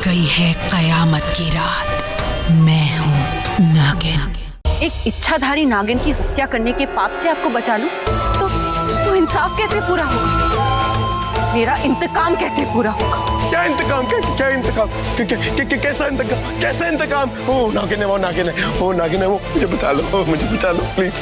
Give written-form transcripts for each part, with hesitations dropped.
गई है कयामत की रात। मैं हूँ नागिन। एक इच्छाधारी नागिन की हत्या करने के पाप से आपको बचा लूं तो इंसाफ कैसे पूरा होगा? मेरा इंतकाम कैसे पूरा होगा? क्या इंतकाम? क्या इंतकाम? कैसा इंतकाम? कैसा इंतकाम? वो नागिन है, वो नागिन है, वो नागिन है, वो मुझे बचा लो, मुझे बचा लो प्लीज।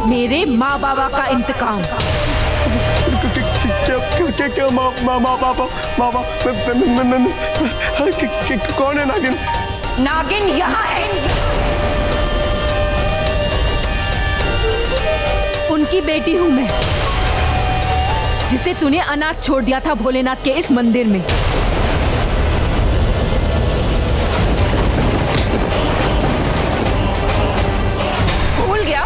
मेरे माँ बाबा का इंतकाम। क्या माँ बाबा कौन है नागिन? नागिन यहाँ है। उनकी बेटी हूँ मैं, जिसे तूने अनाथ छोड़ दिया था भोलेनाथ के इस मंदिर में। भूल गया?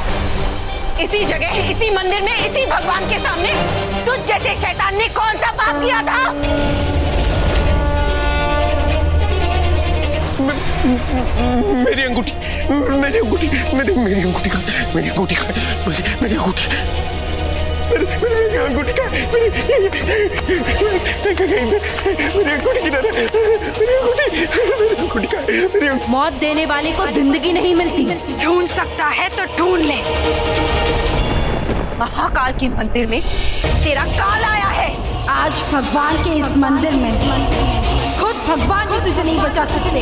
इसी जगह, इसी मंदिर में, इसी भगवान के सामने तुझ जैसे शैतान ने कौन सा पाप किया था? मेरी अंगूठी, मेरी अंगूठी, मेरी अंगूठी का, मेरी अंगूठी का, मेरी अंगूठी, मेरी अंगूठी का, मेरी अंगूठी किधर है? मेरी अंगूठी का, मेरी मौत देने वाले को जिंदगी नहीं मिलती। ढूंढ सकता है तो ढूंढ ले। महाकाल के मंदिर में तेरा काल आया है। आज भगवान के इस मंदिर में खुद भगवान ही तुझे नहीं बचा सकते।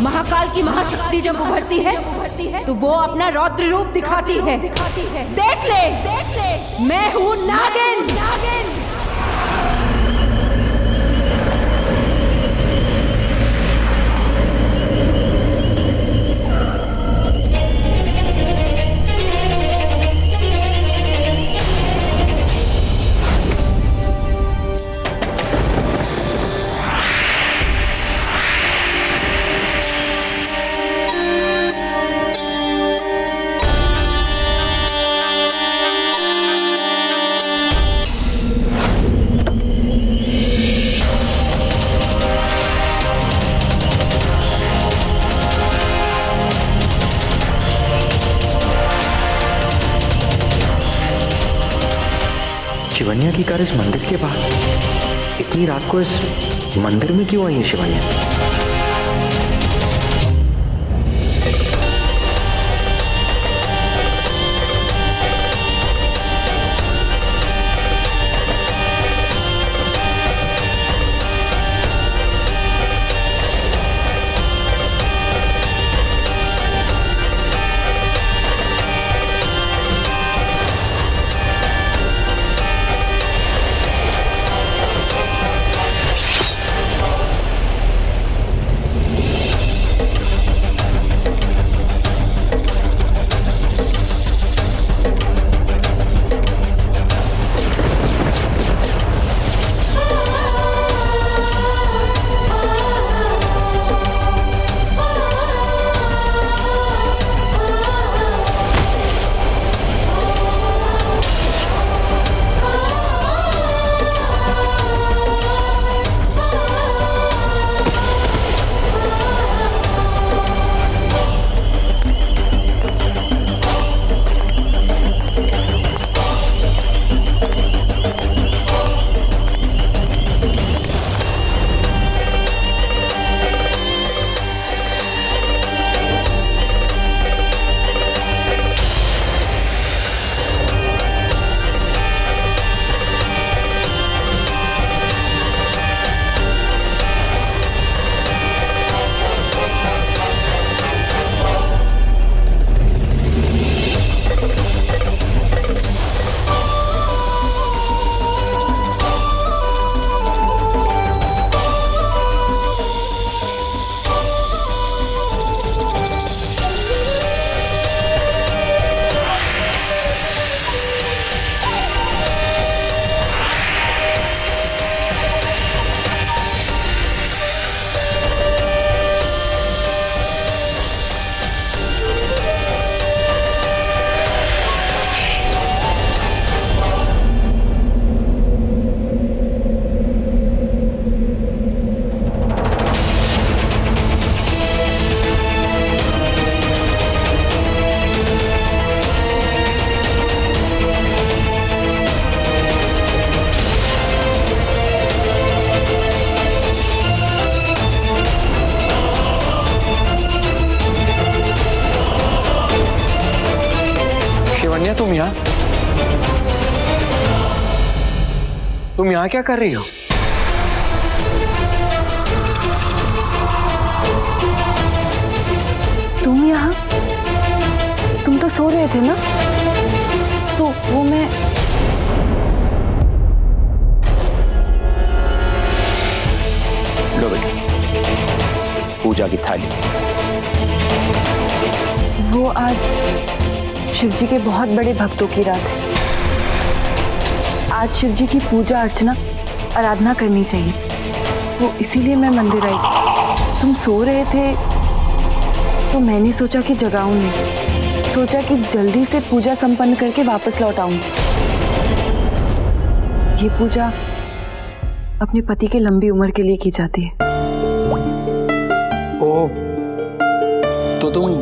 महाकाल की महाशक्ति जब उभरती है तो वो अपना रौद्र रूप दिखाती है। देख ले, मैं हूँ नागिन। शिवन्या की कार इस मंदिर के बाहर। इतनी रात को इस मंदिर में क्यों आई है शिवन्या? तुम यहाँ क्या कर रही हो? तुम यहाँ? तुम तो सो रहे थे ना? तो वो मैं लो बेटा, पूजा की थाली। वो आज शिव जी के बहुत बड़े भक्तों की रात है। आज शिव जी की पूजा अर्चना आराधना करनी चाहिए, वो इसीलिए मैं मंदिर आई। तुम सो रहे थे तो मैंने सोचा कि जगाऊं नहीं, सोचा कि जल्दी से पूजा संपन्न करके वापस लौट आऊं। ये पूजा अपने पति के लंबी उम्र के लिए की जाती है। ओ, तो तुम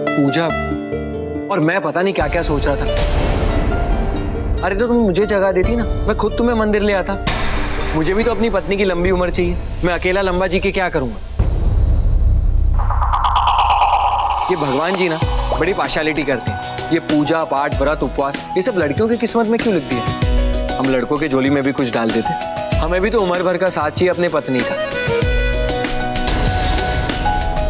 पूजा, और मैं पता नहीं क्या क्या सोच रहा था। अरे तो तुम मुझे जगा देती ना, मैं खुद तुम्हें मंदिर ले आता। मुझे भी तो अपनी पत्नी की लंबी उम्र चाहिए, मैं अकेला लंबा जी के क्या करूंगा? ये भगवान जी ना बड़ी पार्शियलिटी करते हैं। ये पूजा पाठ व्रत उपवास ये सब लड़कियों की किस्मत में क्यों लिखती है? हम लड़कों के झोली में भी कुछ डाल देते। हमें भी तो उम्र भर का साथ चाहिए अपने पत्नी का।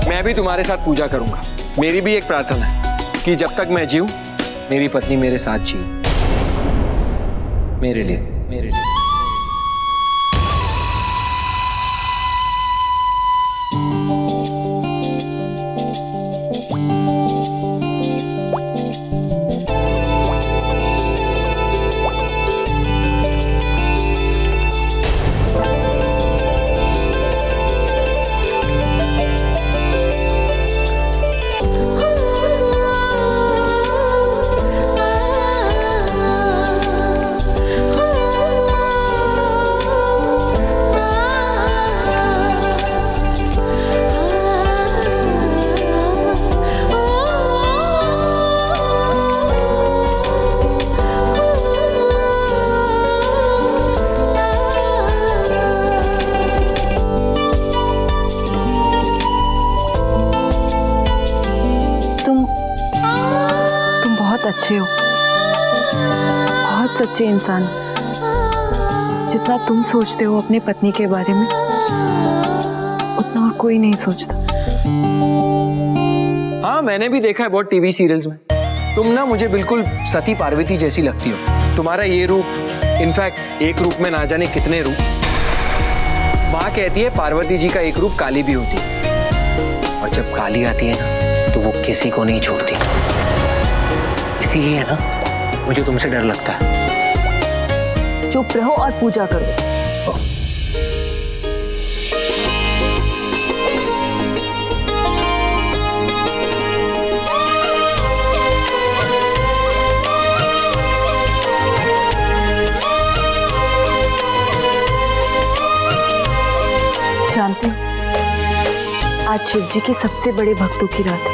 मैं भी तुम्हारे साथ पूजा करूंगा। मेरी भी एक प्रार्थना है कि जब तक मैं जीऊं मेरी पत्नी मेरे साथ जिए, मेरे लिए। अच्छे हो, बहुत सच्चे इंसान। जितना तुम सोचते हो अपने पत्नी के बारे में उतना और कोई नहीं सोचता। हाँ, मैंने भी देखा है बहुत टीवी सीरियल्स में। तुम ना मुझे बिल्कुल सती पार्वती जैसी लगती हो। तुम्हारा ये रूप, इनफैक्ट एक रूप में ना जाने कितने रूप। माँ कहती है पार्वती जी का एक रूप काली भी होती है, और जब काली आती है ना तो वो किसी को नहीं छोड़ती। इसीलिए ना मुझे तुमसे डर लगता है। चुप रहो और पूजा करो। जानते हो, आज शिव जी के सबसे बड़े भक्तों की रात है,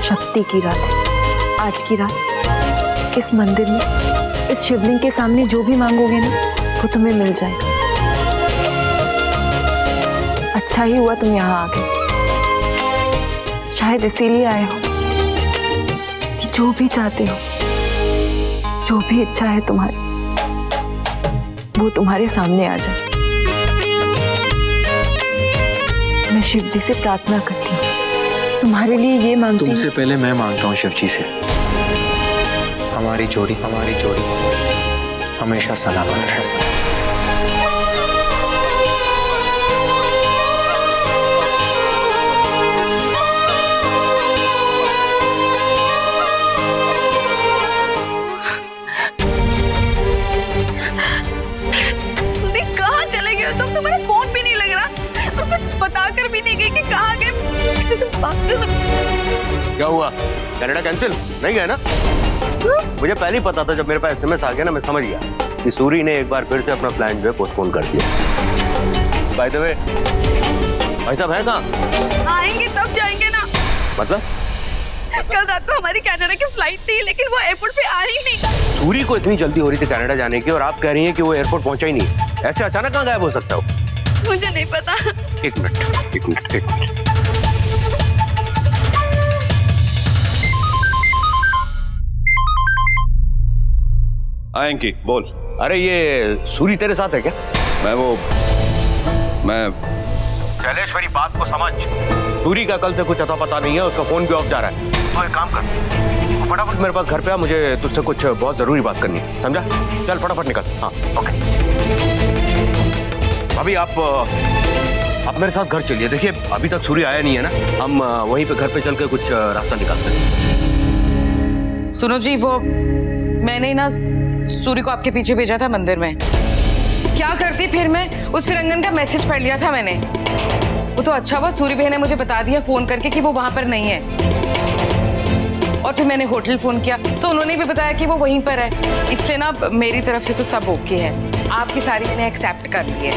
शक्ति की रात है। आज की रात इस मंदिर में, इस शिवलिंग के सामने जो भी मांगोगे ना वो तुम्हें मिल जाएगा। अच्छा ही हुआ तुम यहाँ आ गए। शायद इसीलिए आए हो कि जो भी चाहते हो, जो भी इच्छा है तुम्हारी, वो तुम्हारे सामने आ जाए। मैं शिव जी से प्रार्थना करती हूँ, तुम्हारे लिए ये मांगती हूँ। तुमसे पहले मैं मांगता हूँ शिव जी से, हमारी जोड़ी हमेशा सलामत रहे। सुनी, कहाँ चले गए तुम? तुम्हारा फोन भी नहीं लग रहा और कुछ बताकर भी नहीं गई कि कहाँ गए। किसी से बात कर। क्या हुआ? कनाडा कैंसिल नहीं गया ना? मुझे पहले ही पता था। जब मेरे पास एसएमएस आ गया ना, मैं समझ गया कि सूरी ने एक बार फिर से अपना प्लान जो है पोस्टपोन कर दिया। बाय द वे, भाई साहब हैं कहाँ? आएंगे तब जाएंगे ना। मतलब? कल रात को हमारी कनाडा की फ्लाइट थी, लेकिन वो एयरपोर्ट पे आ ही नहीं। सूरी को इतनी जल्दी हो रही थी कनाडा जाने की, और आप कह रही हैं कि वो एयरपोर्ट पहुंचा ही नहीं। ऐसे अचानक कहाँ गायब हो सकता हो? मुझे नहीं पता। एक मिनट। एंकी बोल। अरे ये सूरी तेरे साथ है क्या? मैं शैलेश मेरी बात को समझ। सूरी का कल से कुछ अता पता नहीं है, उसका फोन भी ऑफ जा रहा है। तो एक काम कर, फटाफट मेरे पास घर पे आ, मुझे तुझसे कुछ बहुत जरूरी बात करनी है, समझा? चल फटाफट निकल। हाँ ओके। भाभी आप मेरे साथ घर चलिए। देखिए अभी तक सूरी आया नहीं है ना, हम वहीं पे घर पे चल के कुछ रास्ता निकालते हैं। सुनो जी, वो मैंने ना सूरी को आपके पीछे भेजा था मंदिर में। क्या करती फिर मैं, उस फिरंगन का मैसेज पढ़ लिया था मैंने। वो तो अच्छा हुआ सूरी बहन ने मुझे बता दिया फोन करके कि वो वहां पर नहीं है। और फिर मैंने होटल फोन किया तो उन्होंने भी बताया कि वो वहीं पर है। इसलिए ना मेरी तरफ से तो सब ओके है, आपकी सारी मैंने एक्सेप्ट कर ली है।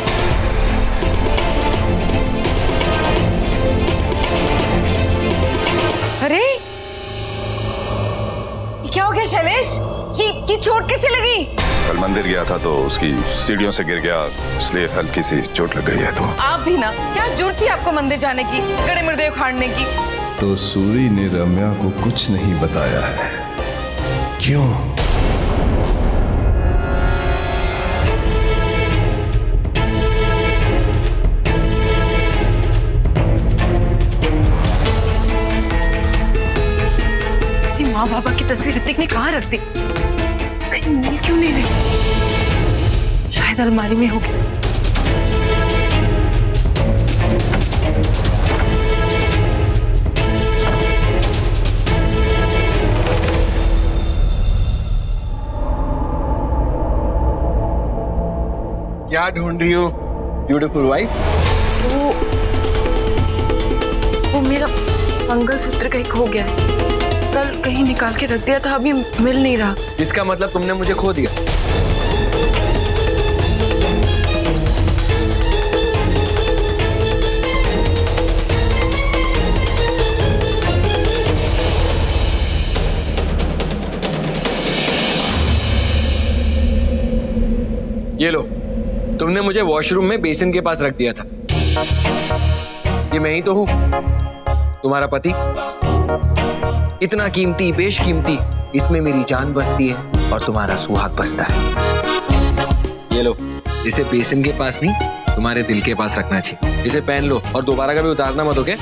अरे क्या हो गया शैलेश? ये चोट कैसे लगी? कल मंदिर गया था तो उसकी सीढ़ियों से गिर गया, इसलिए हल्की सी चोट लग गई है। तो आप भी ना, क्या जरूरत थी आपको मंदिर जाने की, गड़े मुर्दे उखाड़ने की? तो सूरी ने रम्या को कुछ नहीं बताया है, क्यों? माँ बाबा की तस्वीर ऋतिक ने कहाँ रख दी? कहीं मिल क्यों नहीं रही? शायद अलमारी में होगी। क्या ढूंढ रही हो ब्यूटीफुल वाइफ? वो मेरा मंगलसूत्र कहीं खो गया है। कल कहीं निकाल के रख दिया था, अभी मिल नहीं रहा। इसका मतलब तुमने मुझे खो दिया। ये लो, तुमने मुझे वॉशरूम में बेसिन के पास रख दिया था। ये मैं ही तो हूं, तुम्हारा पति। इतना कीमती, बेशकीमती, इसमें मेरी जान बसती है और तुम्हारा सुहाग बसता है। ये लो, इसे बेसिन के पास नहीं, तुम्हारे दिल के पास रखना चाहिए। इसे पहन लो और दोबारा कभी उतारना मत, ओके?